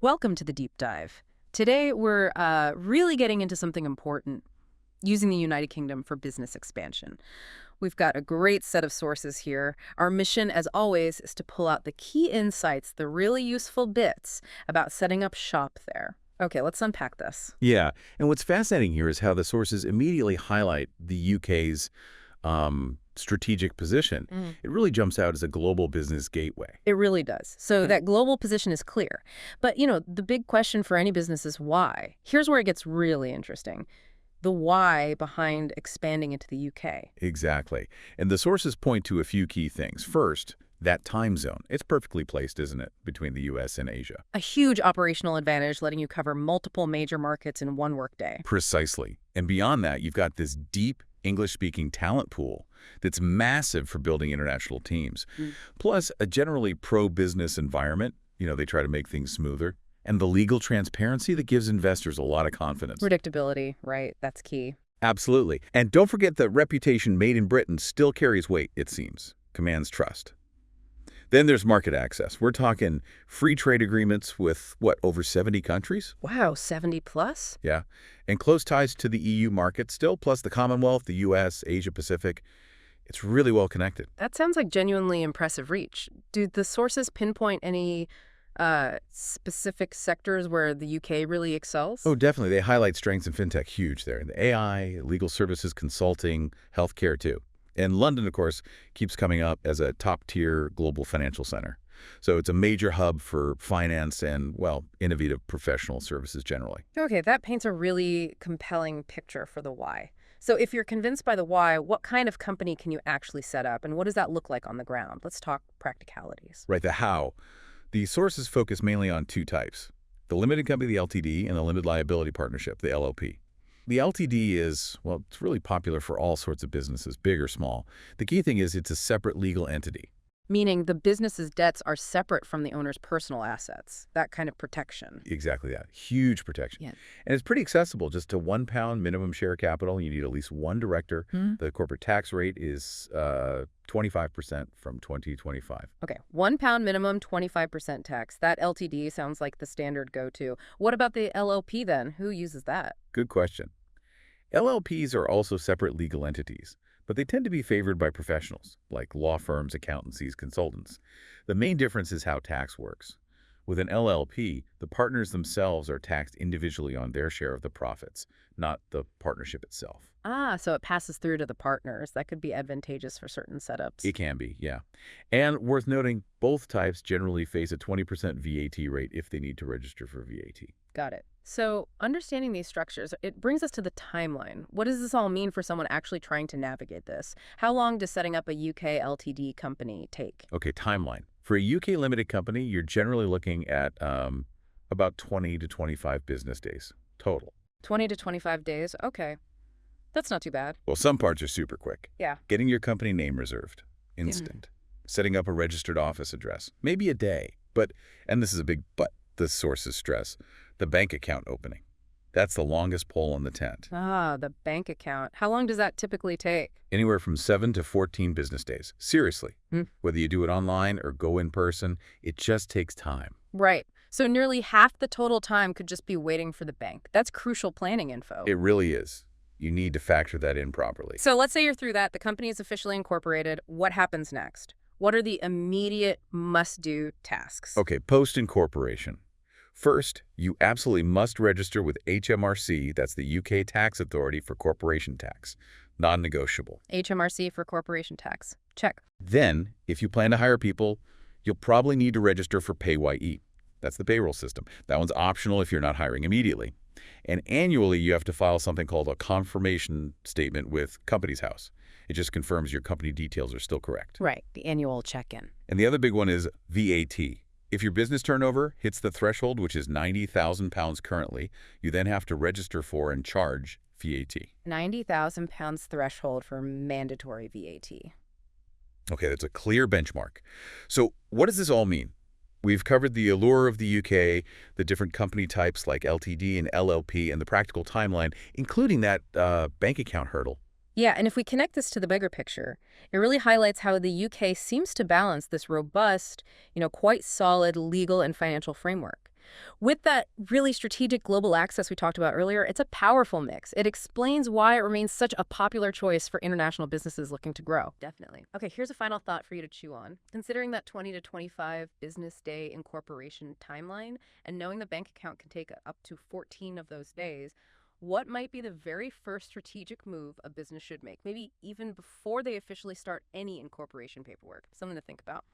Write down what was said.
Welcome to the deep dive. Today, we're really getting into something important, using the United Kingdom for business expansion. We've got a great set of sources here. Our mission, as always, is to pull out the key insights, the really useful bits about setting up shop there. Okay, let's unpack this. Yeah, and what's fascinating here is how the sources immediately highlight the UK's strategic position. It really jumps out as a global business gateway. It really does. So that global position is clear. But, the big question for any business is why. Here's where it gets really interesting. The why behind expanding into the UK. Exactly. And the sources point to a few key things. First, that time zone. It's perfectly placed, isn't it, between the US and Asia? A huge operational advantage, letting you cover multiple major markets in one workday. Precisely. And beyond that, you've got this deep English-speaking talent pool that's massive for building international teams. Plus, a generally pro-business environment. They try to make things smoother. And the legal transparency that gives investors a lot of confidence. Predictability, right? That's key. Absolutely. And don't forget that reputation made in Britain still carries weight, it seems. Commands trust. Then there's market access. We're talking free trade agreements with, over 70 countries? Wow, 70 plus? Yeah. And close ties to the EU market still, plus the Commonwealth, the US, Asia Pacific. It's really well connected. That sounds like genuinely impressive reach. Do the sources pinpoint any specific sectors where the UK really excels? Oh, definitely. They highlight strengths in fintech, huge there. In the AI, legal services, consulting, healthcare too. And London, of course, keeps coming up as a top-tier global financial center. So it's a major hub for finance and, innovative professional services generally. Okay, that paints a really compelling picture for the why. So if you're convinced by the why, what kind of company can you actually set up, and what does that look like on the ground? Let's talk practicalities. Right, the how. The sources focus mainly on two types: the limited company, the LTD, and the limited liability partnership, the LLP. The LTD is, it's really popular for all sorts of businesses, big or small. The key thing is it's a separate legal entity. Meaning the business's debts are separate from the owner's personal assets. That kind of protection. Exactly that. Huge protection. Yeah. And it's pretty accessible. Just to £1 minimum share capital. You need at least one director. The corporate tax rate is 25% from 2025. Okay, £1 minimum, 25% tax. That LTD sounds like the standard go-to. What about the LLP then? Who uses that? Good question. LLPs are also separate legal entities, but they tend to be favored by professionals, like law firms, accountancies, consultants. The main difference is how tax works. With an LLP, the partners themselves are taxed individually on their share of the profits, not the partnership itself. Ah, so it passes through to the partners. That could be advantageous for certain setups. It can be, yeah. And worth noting, both types generally face a 20% VAT rate if they need to register for VAT. Got it. So understanding these structures, it brings us to the timeline. What does this all mean for someone actually trying to navigate this? How long does setting up a UK LTD company take? Okay, timeline. For a UK limited company, you're generally looking at about 20 to 25 business days total. 20 to 25 days? Okay. That's not too bad. Well, some parts are super quick. Yeah. Getting your company name reserved, instant. Setting up a registered office address, maybe a day. But, and this is a big but, the sources stress, the bank account opening. That's the longest pole in the tent. Ah, the bank account. How long does that typically take? Anywhere from 7 to 14 business days. Seriously. Whether you do it online or go in person, it just takes time. Right. So nearly half the total time could just be waiting for the bank. That's crucial planning info. It really is. You need to factor that in properly. So let's say you're through that. The company is officially incorporated. What happens next? What are the immediate must-do tasks? Okay, post-incorporation. First, you absolutely must register with HMRC, that's the UK tax authority for corporation tax. Non-negotiable. HMRC for corporation tax. Check. Then, if you plan to hire people, you'll probably need to register for PAYE. That's the payroll system. That one's optional if you're not hiring immediately. And annually, you have to file something called a confirmation statement with Companies House. It just confirms your company details are still correct. Right, the annual check-in. And the other big one is VAT. If your business turnover hits the threshold, which is £90,000 currently, you then have to register for and charge VAT. £90,000 threshold for mandatory VAT. Okay, that's a clear benchmark. So what does this all mean? We've covered the allure of the UK, the different company types like LTD and LLP, and the practical timeline, including that bank account hurdle. Yeah, and if we connect this to the bigger picture, it really highlights how the UK seems to balance this robust, quite solid legal and financial framework. With that really strategic global access we talked about earlier, it's a powerful mix. It explains why it remains such a popular choice for international businesses looking to grow. Definitely. Okay, here's a final thought for you to chew on. Considering that 20 to 25 business day incorporation timeline and knowing the bank account can take up to 14 of those days, what might be the very first strategic move a business should make, maybe even before they officially start any incorporation paperwork? Something to think about.